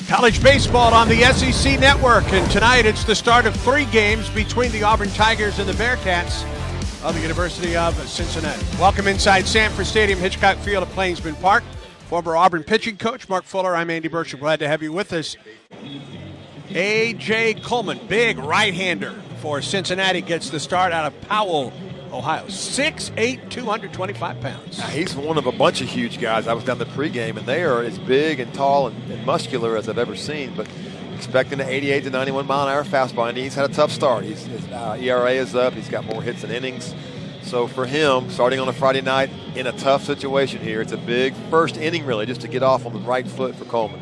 College baseball on the SEC Network, and tonight it's the start of 3 games between the Auburn Tigers and the Bearcats of the University of Cincinnati. Welcome inside Sanford Stadium, Hitchcock Field at Plainsman Park. Former Auburn pitching coach Mark Fuller, I'm Andy Burcham. Glad to have you with us. A.J. Kullman, big right-hander for Cincinnati, gets the start out of Powell, Ohio. 6'8", 225 pounds. Now, he's one of a bunch of huge guys. I was down the pregame, and they are as big and tall and muscular as I've ever seen. But expecting an 88 to 91 mile an hour fastball, and he's had a tough start. His ERA is up. He's got more hits than innings. So for him, starting on a Friday night in a tough situation here, it's a big first inning really, just to get off on the right foot for Kullman.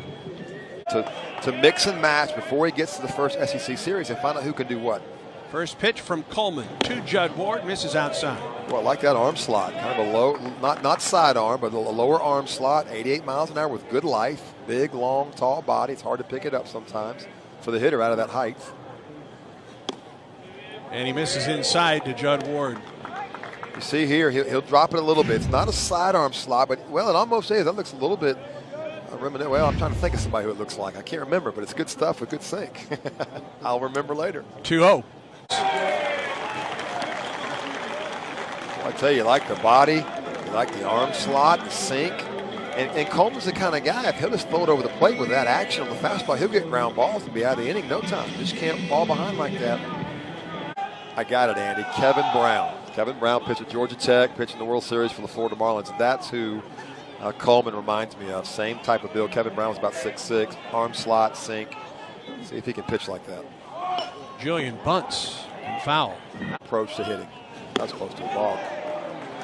To mix and match before he gets to the first SEC series and find out who can do what. First pitch from Kullman to Judd Ward, misses outside. Well, I like that arm slot, kind of a low, not side arm, but a lower arm slot, 88 miles an hour with good life, big, long, tall body. It's hard to pick it up sometimes for the hitter out of that height. And he misses inside to Judd Ward. You see here, he'll drop it a little bit. It's not a sidearm slot, but, well, it almost is. That looks a little bit reminiscent. Well, I'm trying to think of somebody who it looks like. I can't remember, but it's good stuff, a good sink. I'll remember later. 2-0. I tell you like the body, you like the arm slot, the sink. And Coleman's the kind of guy, if he'll just throw it over the plate with that action on the fastball, he'll get ground balls and be out of the inning no time. Just can't fall behind like that. I got it, Andy. Kevin Brown. Kevin Brown pitched at Georgia Tech, pitching the World Series for the Florida Marlins. That's who Kullman reminds me of. Same type of build. Kevin Brown was about 6'6", arm slot, sink. See if he can pitch like that. Julian bunts and foul. Approach to hitting. That's close to the ball.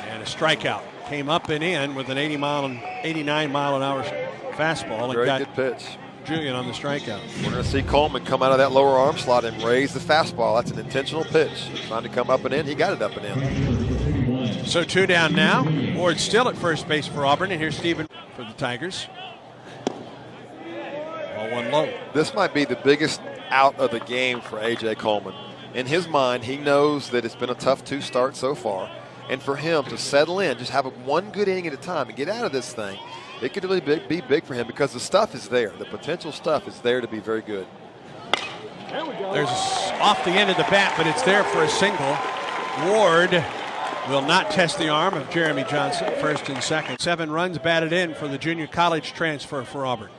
And a strikeout. Came up and in with an 89 mile an hour fastball. Very and good pitch. Julian on the strikeout. We're going to see Kullman come out of that lower arm slot and raise the fastball. That's an intentional pitch. Trying to come up and in. He got it up and in. So 2 down now. Ward still at first base for Auburn. And here's Stephen for the Tigers. Ball 1 low. This might be the biggest out of the game for A.J. Kullman. In his mind, he knows that it's been a tough 2 starts so far. And for him to settle in, just have one good inning at a time and get out of this thing, it could really be big for him because the stuff is there. The potential stuff is there to be very good. There's off the end of the bat, but it's there for a single. Ward will not test the arm of Jeremy Johnson, first and second. 7 runs batted in for the junior college transfer for Auburn.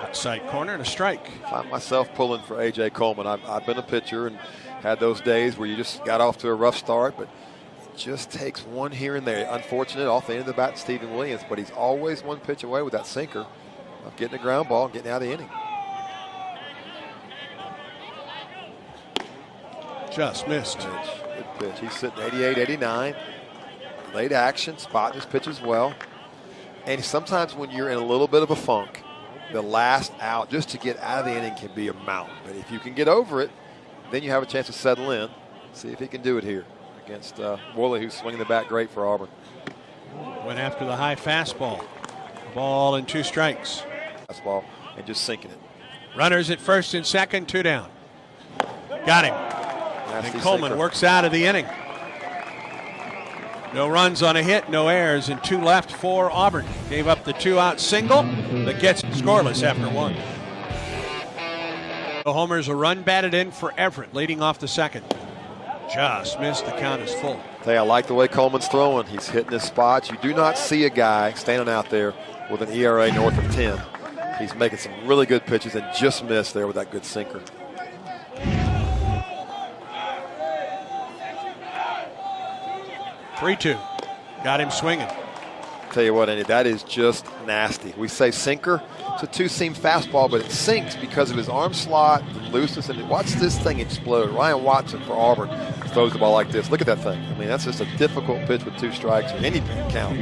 Outside corner and a strike. I find myself pulling for A.J. Kullman. I've been a pitcher and had those days where you just got off to a rough start, but it just takes one here and there. Unfortunate off the end of the bat, Stephen Williams, but he's always one pitch away with that sinker of getting a ground ball and getting out of the inning. Just missed. Good pitch. He's sitting 88, 89. Late action, spotting his pitches well. And sometimes when you're in a little bit of a funk, the last out just to get out of the inning can be a mountain. But if you can get over it, then you have a chance to settle in. See if he can do it here against Woolley, who's swinging the bat great for Auburn. Went after the high fastball. Ball and 2 strikes. Fastball and just sinking it. Runners at first and second, 2 down. Got him. Nasty and Kullman sinker. works out of the inning. No runs on a hit, no errors, and 2 left for Auburn. Gave up the 2-out single that gets scoreless after 1. The homers, a run batted in for Everett, leading off the second. Just missed. The count is full. Tell you, I like the way Coleman's throwing. He's hitting his spots. You do not see a guy standing out there with an ERA north of 10. He's making some really good pitches and just missed there with that good sinker. Three-two. Got him swinging. Tell you what, Andy, that is just nasty. We say sinker. It's a 2-seam fastball, but it sinks because of his arm slot, the looseness, and watch this thing explode. Ryan Watson for Auburn throws the ball like this. Look at that thing. I mean, that's just a difficult pitch with 2 strikes or any count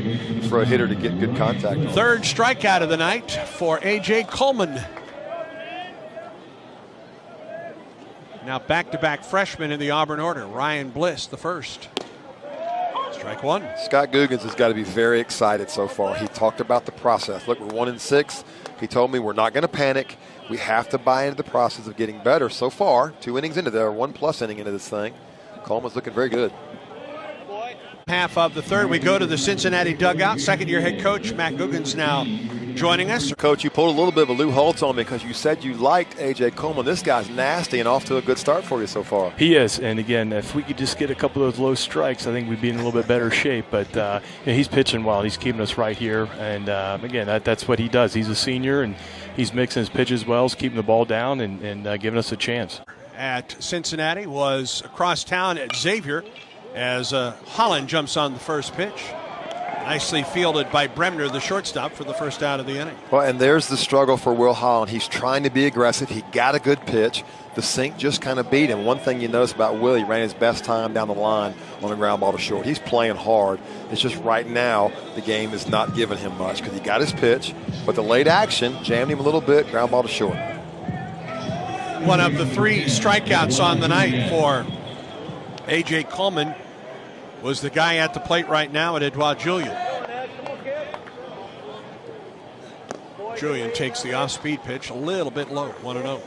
for a hitter to get good contact on. 3rd strikeout of the night for A.J. Kullman. Now back-to-back freshmen in the Auburn order. Ryan Bliss, the first. Strike 1. Scott Googins has got to be very excited so far. He talked about the process. Look, we're 1-6. He told me we're not going to panic. We have to buy into the process of getting better. So far, 2 innings into there, 1+ inning into this thing. Coleman's looking very good. Half of the third, we go to the Cincinnati dugout. Second-year head coach Matt Googins now joining us. Coach, you pulled a little bit of a Lou Holtz on me because you said you liked A.J. Kullman. This guy's nasty and off to a good start for you so far. He is, and again, if we could just get a couple of those low strikes, I think we'd be in a little bit better shape. But he's pitching well. He's keeping us right here, and again, that's what he does. He's a senior, and he's mixing his pitches well, he's keeping the ball down, and giving us a chance. At Cincinnati was across town at Xavier as Holland jumps on the first pitch. Nicely fielded by Bremner, the shortstop, for the first out of the inning. Well, and there's the struggle for Will Holland. He's trying to be aggressive. He got a good pitch. The sink just kind of beat him. One thing you notice about Will, he ran his best time down the line on the ground ball to short. He's playing hard. It's just right now the game is not giving him much because he got his pitch, but the late action jammed him a little bit, ground ball to short. One of the 3 strikeouts on the night for A.J. Kullman was the guy at the plate right now at Edouard Julian. Julian takes the off-speed pitch a little bit low, 1-0.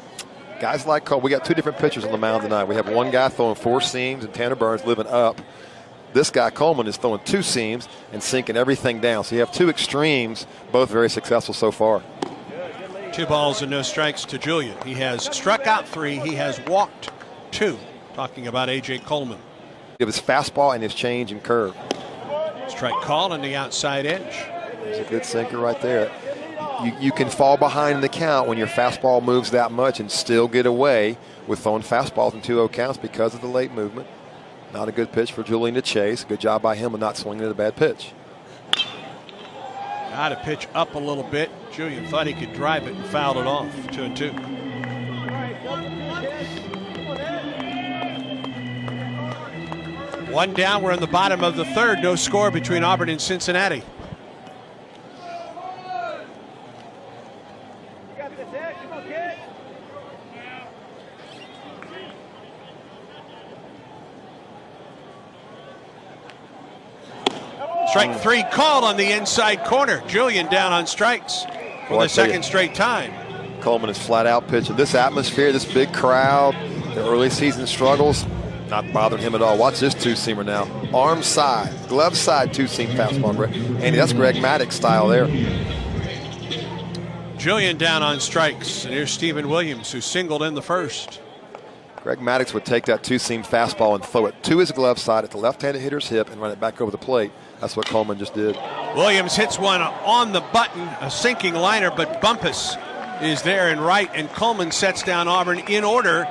Guys like Cole, we got 2 different pitchers on the mound tonight. We have one guy throwing 4 seams and Tanner Burns living up. This guy, Kullman, is throwing 2 seams and sinking everything down. So you have 2 extremes, both very successful so far. 2 balls and no strikes to Julian. He has struck out 3. He has walked 2. Talking about A.J. Kullman. Give his fastball and his change and curve. Strike call on the outside edge. There's a good sinker right there. You can fall behind in the count when your fastball moves that much and still get away with throwing fastballs in 2-0 counts because of the late movement. Not a good pitch for Julian to chase. Good job by him of not swinging at a bad pitch. Got to pitch up a little bit. Julian thought he could drive it and fouled it off. 2-2. One down. We're in the bottom of the 3rd. No score between Auburn and Cincinnati. Strike 3 called on the inside corner. Julian down on strikes for the second straight time. Kullman is flat out pitching. This atmosphere, this big crowd, the early season struggles, not bothering him at all. Watch this 2-seamer now. Arm side, glove side 2-seam fastball. Andy, that's Greg Maddox style there. Julian down on strikes. And here's Stephen Williams, who singled in the first. Greg Maddox would take that 2-seam fastball and throw it to his glove side at the left-handed hitter's hip and run it back over the plate. That's what Kullman just did. Williams hits one on the button, a sinking liner, but Bumpus is there and right, and Kullman sets down Auburn in order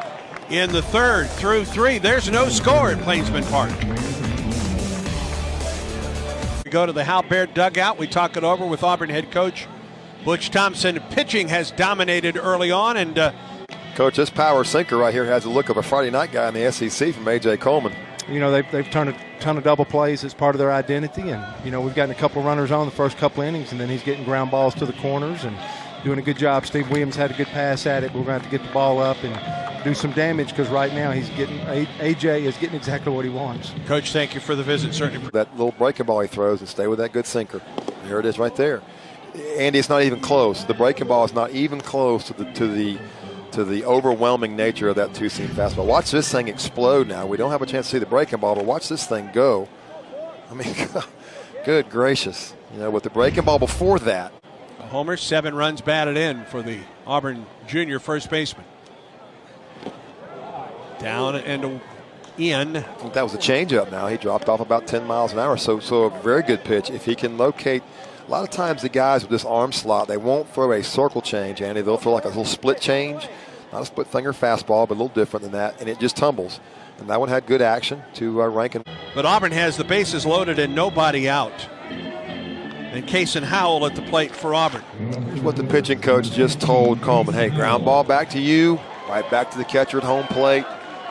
in the 3rd through 3. There's no score at Plainsman Park. We go to the Hal Baird dugout. We talk it over with Auburn head coach Butch Thompson. Pitching has dominated early on, and Coach, this power sinker right here has the look of a Friday night guy in the SEC from A.J. Kullman. You know, they've turned a ton of double plays as part of their identity, and, you know, we've gotten a couple runners on the first couple innings, and then he's getting ground balls to the corners and doing a good job. Steve Williams had a good pass at it. We're going to have to get the ball up and do some damage because right now AJ is getting exactly what he wants. Coach, thank you for the visit. Certainly. That little breaking ball he throws and stay with that good sinker. There it is right there. Andy, it's not even close. The breaking ball is not even close to the overwhelming nature of that 2-seam fastball. Watch this thing explode now. We don't have a chance to see the breaking ball, but watch this thing go. I mean, good gracious. You know, with the breaking ball before that. A homer, 7 runs batted in for the Auburn junior first baseman. Down and in. I think that was a changeup now. He dropped off about 10 miles an hour, so a very good pitch. If he can locate, a lot of times the guys with this arm slot, they won't throw a circle change, Andy. They'll throw like a little split change. Not a split finger fastball, but a little different than that, and it just tumbles. And that one had good action to Rankin. But Auburn has the bases loaded and nobody out. And Cason Howell at the plate for Auburn. Here's what the pitching coach just told Kullman. Hey, ground ball back to you, right back to the catcher at home plate.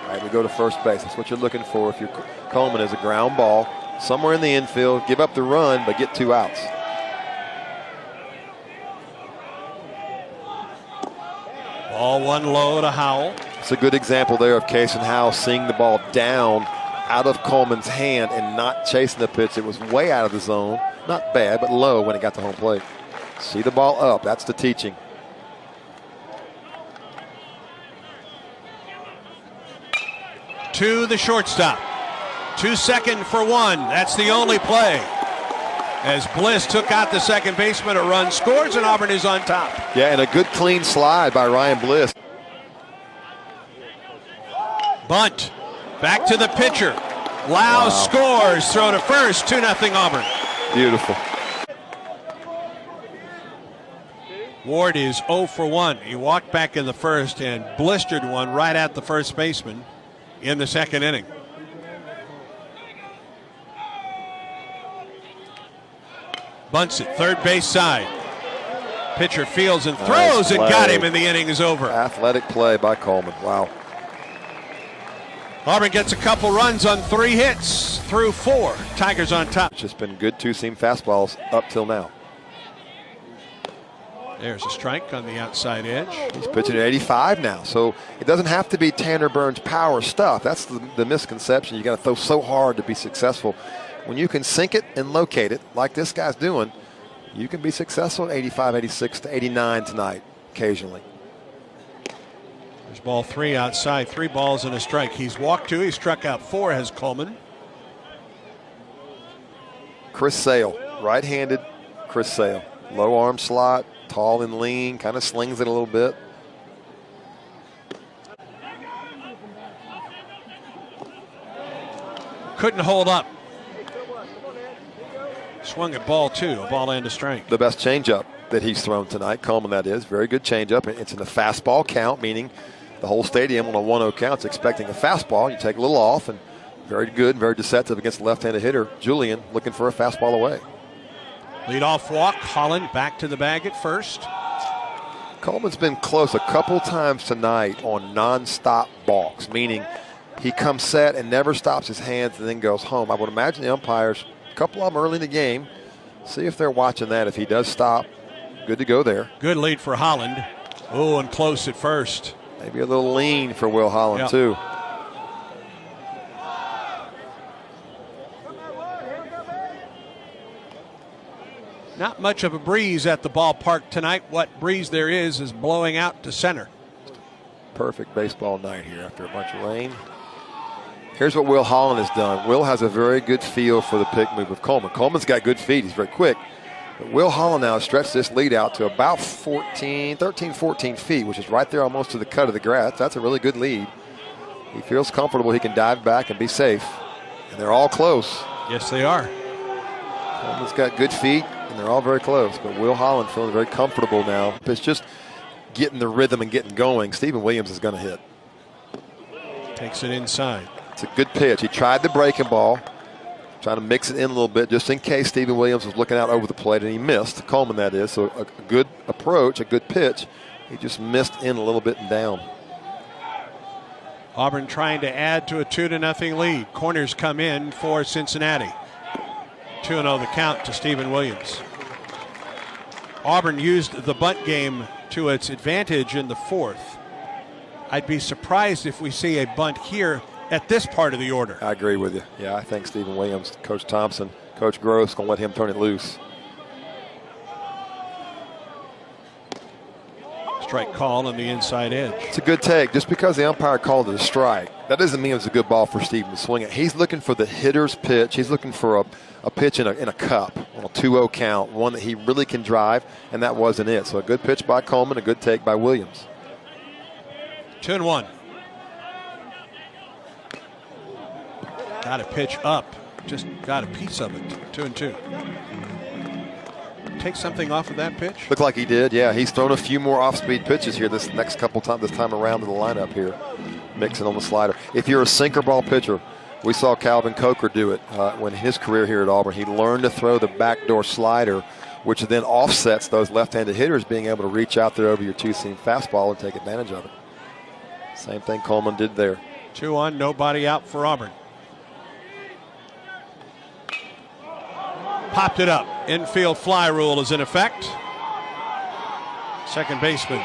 Right, we go to first base. That's what you're looking for if you're Kullman, is a ground ball somewhere in the infield, give up the run, but get 2 outs. Ball 1 low to Howell. It's a good example there of Cason Howell seeing the ball down out of Kullman's hand and not chasing the pitch. It was way out of the zone. Not bad, but low when it got to home plate. See the ball up. That's the teaching. To the shortstop. 2 second for 1. That's the only play. As Bliss took out the second baseman, a run scores, and Auburn is on top. Yeah, and a good clean slide by Ryan Bliss. Bunt. Back to the pitcher. Lau scores. Throw to first. 2-0 Auburn. Beautiful. Ward is 0 for 1. He walked back in the first and blistered one right at the first baseman in the second inning. Bunts it, third base side. Pitcher fields and throws and got him, and the inning is over. Athletic play by Kullman. Wow. Auburn gets a couple runs on 3 hits through 4. Tigers on top. It's just been good two-seam fastballs up till now. There's a strike on the outside edge. He's pitching at 85 now, so it doesn't have to be Tanner Burns power stuff. That's the misconception. You got to throw so hard to be successful. When you can sink it and locate it, like this guy's doing, you can be successful at 85, 86 to 89 tonight, occasionally. There's ball 3 outside, 3 balls and a strike. He's walked 2, he struck out 4, has Kullman. Chris Sale, right-handed Chris Sale. Low arm slot, tall and lean, kind of slings it a little bit. Couldn't hold up. Swung at ball 2, a ball and a strike. The best changeup that he's thrown tonight, Kullman that is. Very good changeup. It's in the fastball count, meaning the whole stadium on a 1-0 count is expecting a fastball. You take a little off, and very good, very deceptive against the left-handed hitter. Julian looking for a fastball away. Leadoff walk, Holland back to the bag at first. Kullman's been close a couple times tonight on non-stop balks, meaning he comes set and never stops his hands and then goes home. I would imagine the umpires, a couple of them early in the game, see if they're watching that. If he does stop, good to go there. Good lead for Holland. Oh, and close at first. Maybe a little lean for Will Holland, too. Not much of a breeze at the ballpark tonight. What breeze there is blowing out to center. Perfect baseball night here after a bunch of rain. Here's what Will Holland has done. Will has a very good feel for the pick move of Kullman. Coleman's got good feet. He's very quick. But Will Holland now has stretched this lead out to about 13, 14 feet, which is right there almost to the cut of the grass. That's a really good lead. He feels comfortable. He can dive back and be safe. And they're all close. Yes, they are. Coleman's got good feet, and they're all very close. But Will Holland feeling very comfortable now. It's just getting the rhythm and getting going. Stephen Williams is going to hit. Takes it inside. It's a good pitch. He tried the breaking ball, trying to mix it in a little bit just in case Stephen Williams was looking out over the plate, and he missed. Kullman, that is. So a good approach, a good pitch. He just missed in a little bit and down. Auburn trying to add to a 2-0 lead. Corners come in for Cincinnati. 2-0 the count to Stephen Williams. Auburn used the bunt game to its advantage in the 4th. I'd be surprised if we see a bunt here at this part of the order. I agree with you. Yeah, I think Stephen Williams, Coach Thompson, Coach Gross going to let him turn it loose. Strike call on the inside edge. It's a good take. Just because the umpire called it a strike, that doesn't mean it's a good ball for Stephen to swing it. He's looking for the hitter's pitch. He's looking for a pitch in a cup on a 2-0 count, one that he really can drive, and that wasn't it. So a good pitch by Kullman, a good take by Williams. 2-1. Got a pitch up. Just got a piece of it. 2-2. Take something off of that pitch? Looked like he did, yeah. He's thrown a few more off-speed pitches here this time around in the lineup here, mixing on the slider. If you're a sinker ball pitcher, we saw Calvin Coker do it when his career here at Auburn. He learned to throw the backdoor slider, which then offsets those left-handed hitters being able to reach out there over your two-seam fastball and take advantage of it. Same thing Kullman did there. 2-1, nobody out for Auburn. Popped it up. Infield fly rule is in effect. Second baseman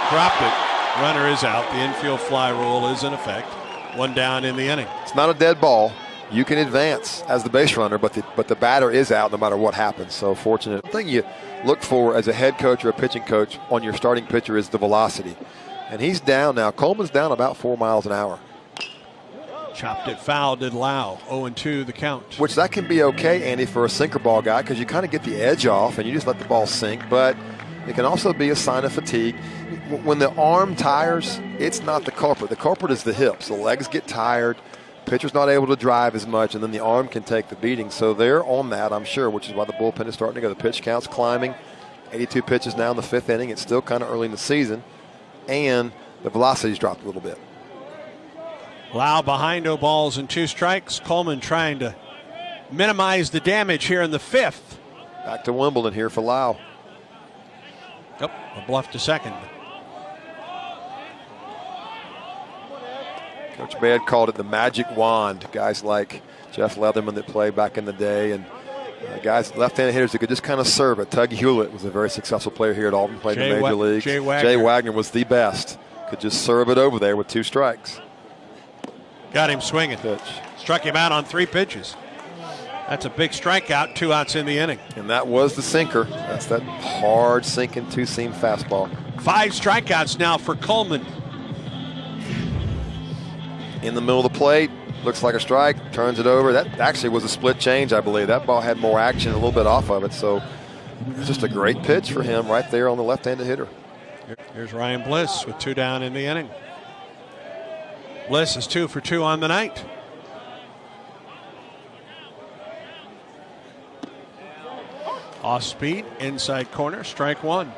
dropped it. Runner is out. The infield fly rule is in effect. 1 down in the inning. It's not a dead ball. You can advance as the base runner, but the batter is out no matter what happens. So fortunate. The thing you look for as a head coach or a pitching coach on your starting pitcher is the velocity. And he's down now. Coleman's down about 4 miles an hour. Chopped it foul, did Lau. 0-2 the count. Which that can be okay, Andy, for a sinker ball guy because you kind of get the edge off and you just let the ball sink. But it can also be a sign of fatigue. When the arm tires, it's not the culprit. The culprit is the hips. The legs get tired. Pitcher's not able to drive as much, and then the arm can take the beating. So they're on that, I'm sure, which is why the bullpen is starting to go. The pitch count's climbing. 82 pitches now in the 5th inning. It's still kind of early in the season, and the velocity's dropped a little bit. Lau behind 0 balls and 2 strikes. Kullman trying to minimize the damage here in the 5th. Back to Wimbledon here for Lau. Yep, a bluff to second. Coach Baird called it the magic wand. Guys like Jeff Leatherman that played back in the day, and guys, left-handed hitters that could just kind of serve it. Tug Hewlett was a very successful player here at Auburn, played in the Major Leagues. Jay Wagner was the best. Could just serve it over there with 2 strikes. Got him swinging. Pitch. Struck him out on 3 pitches. That's a big strikeout, 2 outs in the inning. And that was the sinker. That's that hard sinking 2-seam fastball. 5 strikeouts now for Kullman. In the middle of the plate, looks like a strike, turns it over. That actually was a split change, I believe. That ball had more action, a little bit off of it. So it's just a great pitch for him right there on the left-handed hitter. Here's Ryan Bliss with 2 down in the inning. Bliss is 2 for 2 on the night. Off speed, inside corner, strike 1.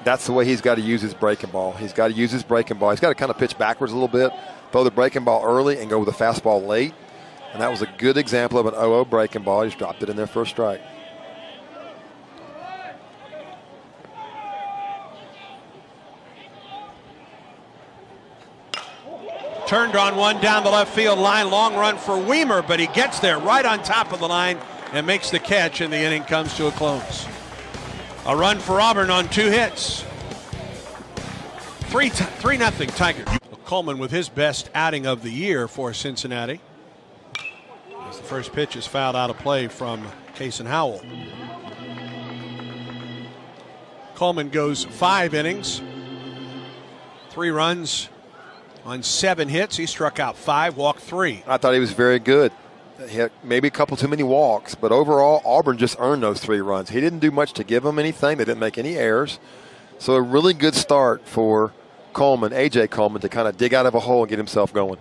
That's the way he's got to use his breaking ball. He's got to use his breaking ball. He's got to kind of pitch backwards a little bit, throw the breaking ball early and go with the fastball late. And that was a good example of an 0-0 breaking ball. He just dropped it in there for a strike. Turned on one down the left field line. Long run for Weimer, but he gets there right on top of the line and makes the catch, and the inning comes to a close. A run for Auburn on 2 hits. 3-0 Tigers. Kullman with his best outing of the year for Cincinnati. As the first pitch is fouled out of play from Cason Howell. Kullman goes 5 innings, 3 runs on 7 hits. He struck out 5, walked 3. I thought he was very good. He had maybe a couple too many walks, but overall, Auburn just earned those 3 runs. He didn't do much to give them anything. They didn't make any errors. So a really good start for Kullman, A.J. Kullman, to kind of dig out of a hole and get himself going.